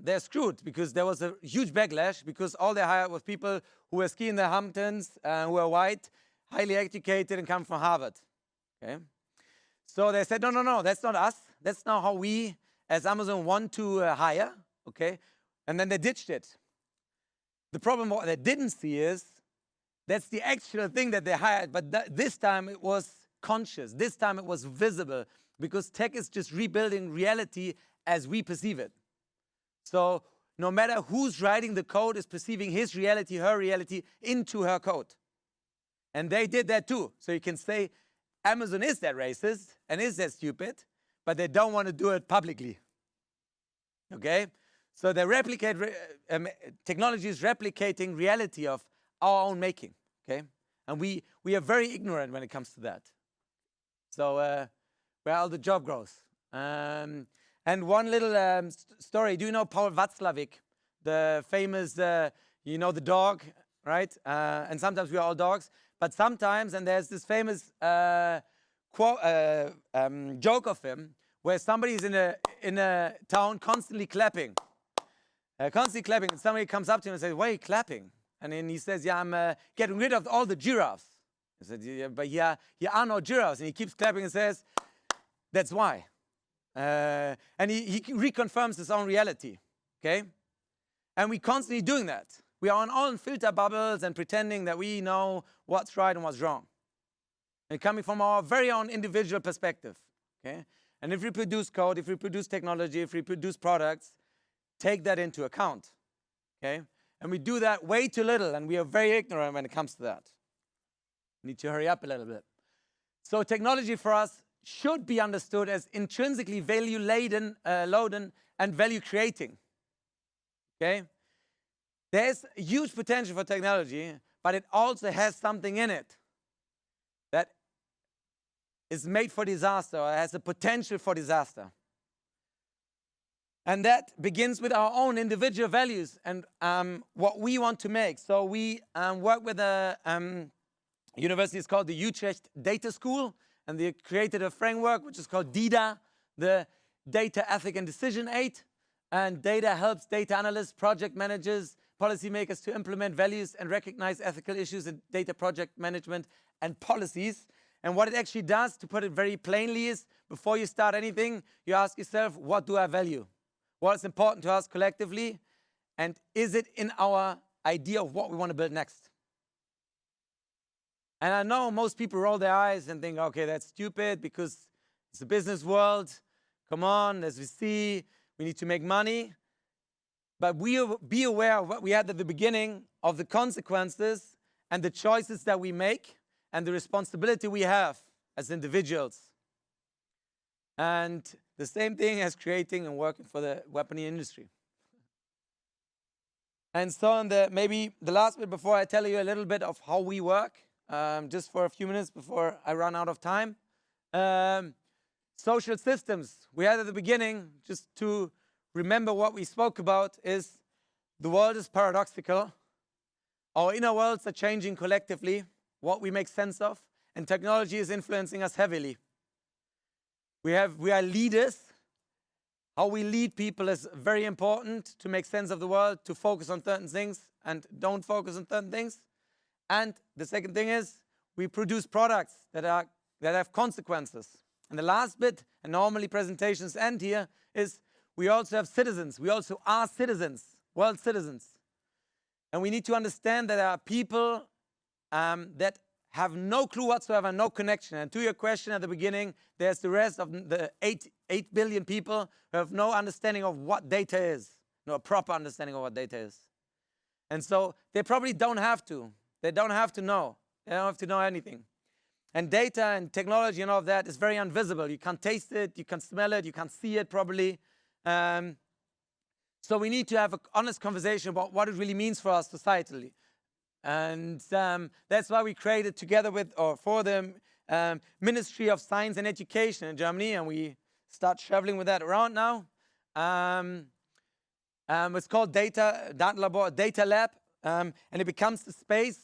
they're screwed, because there was a huge backlash, because all they hired was people who were skiing in the Hamptons, who were white, highly educated, and come from Harvard. Okay, so they said, no, that's not us. That's not how we, as Amazon, want to hire. Okay, and then they ditched it. The problem what they didn't see is that's the actual thing that they hired, but this time it was conscious. This time it was visible, because tech is just rebuilding reality as we perceive it. So no matter who's writing the code is perceiving his reality, her reality into her code. And they did that too. So you can say Amazon is that racist and is that stupid, but they don't want to do it publicly. Okay? So they replicate, technology is replicating reality of our own making, okay? And we are very ignorant when it comes to that. So where all the job growth. And one little story, do you know Paul Watzlawick, the famous, you know, the dog, right? And sometimes we are all dogs, but sometimes, and there's this famous joke of him, where somebody's in a town constantly clapping. And somebody comes up to him and says, why are you clapping? And then he says, yeah, I'm getting rid of all the giraffes. He said, yeah, but here are no giraffes. And he keeps clapping and says, that's why. And he reconfirms his own reality, okay? And we're constantly doing that. We are on all filter bubbles and pretending that we know what's right and what's wrong. And coming from our very own individual perspective, okay? And if we produce code, if we produce technology, if we produce products, take that into account, okay? And we do that way too little, and we are very ignorant when it comes to that. We need to hurry up a little bit. So technology for us should be understood as intrinsically value-laden, loaded, and value-creating, okay? There's a huge potential for technology, but it also has something in it that is made for disaster, or has a potential for disaster. And that begins with our own individual values and what we want to make. So we work with a university, it's called the Utrecht Data School, and they created a framework which is called DIDA, the Data Ethic and Decision Aid. And data helps data analysts, project managers, policymakers to implement values and recognize ethical issues in data project management and policies. And what it actually does, to put it very plainly, is before you start anything, you ask yourself, what do I value? What is important to us collectively? And is it in our idea of what we want to build next? And I know most people roll their eyes and think, okay, that's stupid because it's a business world. Come on, as we see, we need to make money. But be aware of what we had at the beginning of the consequences and the choices that we make and the responsibility we have as individuals. And the same thing as creating and working for the weaponry industry. And so maybe the last bit before I tell you a little bit of how we work, just for a few minutes before I run out of time. Social systems. We had at the beginning, just to remember what we spoke about, is the world is paradoxical. Our inner worlds are changing collectively, what we make sense of, and technology is influencing us heavily. We are leaders. How we lead people is very important to make sense of the world, to focus on certain things and don't focus on certain things. And the second thing is we produce products that have consequences. And the last bit, and normally presentations end here, is we also have citizens. We also are citizens, world citizens. And we need to understand that there are people that have no clue whatsoever, no connection. And to your question at the beginning, there's the rest of the 8 billion people who have no understanding of what data is, no proper understanding of what data is. And so they probably don't have to. They don't have to know. They don't have to know anything. And data and technology and all of that is very invisible. You can't taste it, you can't smell it, you can't see it probably. So we need to have an honest conversation about what it really means for us societally. And that's why we created together with, or for the Ministry of Science and Education in Germany, and we start traveling with that around now. It's called Data Lab, and it becomes the space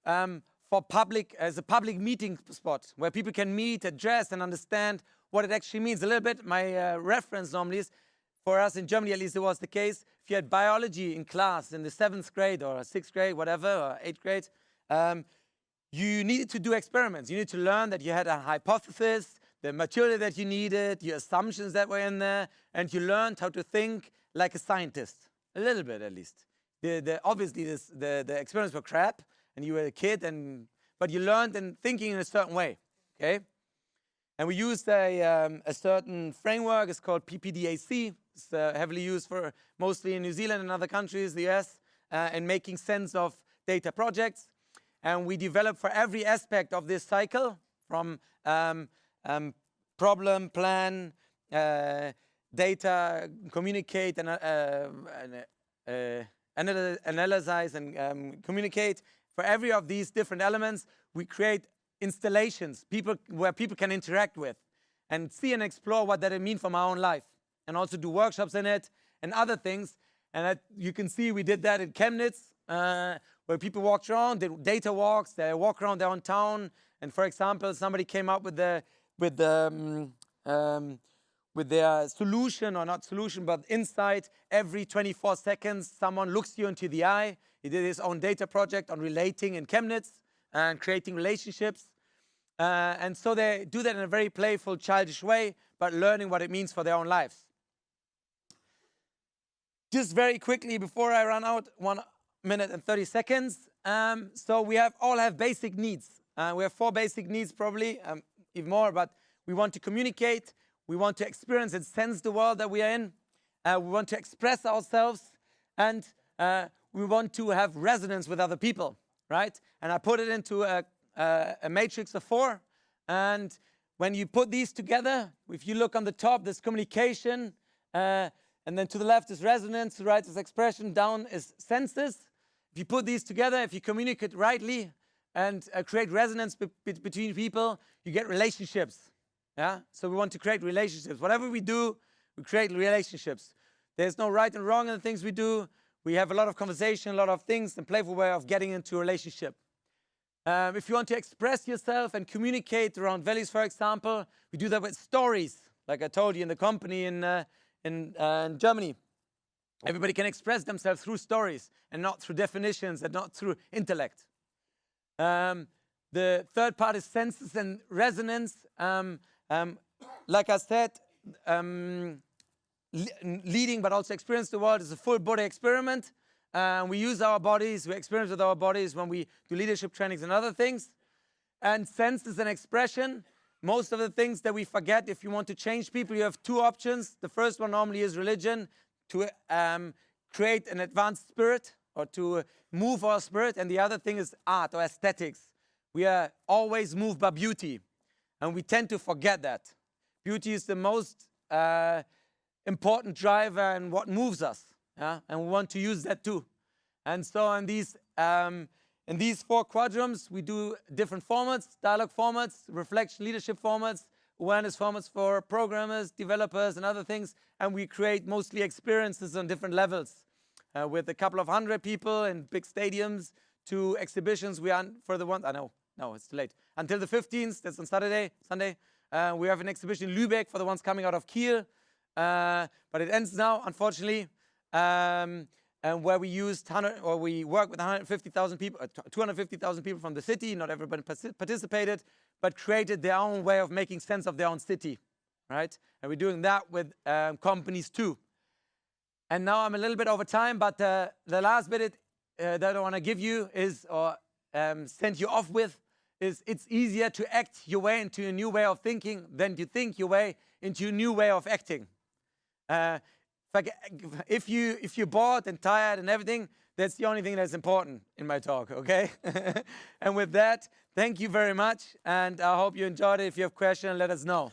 for public, as a public meeting spot where people can meet, address, and understand what it actually means. A little bit, my reference normally is, for us in Germany at least it was the case, if you had biology in class in the 7th grade or 6th grade, whatever, or 8th grade, you needed to do experiments. You need to learn that you had a hypothesis, the material that you needed, your assumptions that were in there, and you learned how to think like a scientist, a little bit at least. Obviously, the experiments were crap, and you were a kid, but you learned in thinking in a certain way, okay? And we used a certain framework. It's called PPDAC. It's heavily used for mostly in New Zealand and other countries, the US, in making sense of data projects. And we developed for every aspect of this cycle, from problem, plan, data, communicate, and analyze and communicate. For every of these different elements, we create installations, where people can interact with and see and explore what that means from our own life, and also do workshops in it and other things. And you can see we did that in Chemnitz, where people walked around, did data walks, they walk around their own town. And for example, somebody came up with their solution, or not solution, but insight. Every 24 seconds, someone looks you into the eye. He did his own data project on relating in Chemnitz and creating relationships. And so they do that in a very playful, childish way, but learning what it means for their own lives. Just very quickly, before I run out, 1 minute and 30 seconds. So we all have basic needs. We have 4 basic needs, probably, even more, but we want to communicate, we want to experience and sense the world that we are in, we want to express ourselves, and we want to have resonance with other people, right? And I put it into a matrix of 4, and when you put these together, if you look on the top, there's communication, and then to the left is resonance, to the right is expression, down is senses. If you put these together, if you communicate rightly and create resonance between people, you get relationships. Yeah? So we want to create relationships. Whatever we do, we create relationships. There's no right and wrong in the things we do. We have a lot of conversation, a lot of things, and playful way of getting into a relationship. If you want to express yourself and communicate around values, for example, we do that with stories, like I told you in the company in Germany. Everybody can express themselves through stories and not through definitions and not through intellect. The third part is senses and resonance. Like I said, leading but also experience the world is a full body experiment. We use our bodies, we experience with our bodies when we do leadership trainings and other things. And senses and expression. Most of the things that we forget, if you want to change people, you have 2 options. The first one normally is religion, to create an advanced spirit or to move our spirit. And the other thing is art or aesthetics. We are always moved by beauty, and we tend to forget that. Beauty is the most important driver and what moves us. Yeah? And we want to use that too. And so in these 4 quadrants, we do different formats: dialogue formats, reflection leadership formats, awareness formats for programmers, developers, and other things. And we create mostly experiences on different levels with a couple of 100 people in big stadiums to exhibitions. We are for the ones, no, it's too late. Until the 15th, that's on Sunday. We have an exhibition in Lübeck for the ones coming out of Kiel. But it ends now, unfortunately. And where we work with 150,000 people, 250,000 people from the city. Not everybody participated, but created their own way of making sense of their own city, right? And we're doing that with companies too. And now I'm a little bit over time, but the last bit that I want to give you is, or send you off with, is it's easier to act your way into a new way of thinking than to think your way into a new way of acting. If you're bored and tired and everything, that's the only thing that's important in my talk, okay? And with that, thank you very much, and I hope you enjoyed it. If you have questions, let us know.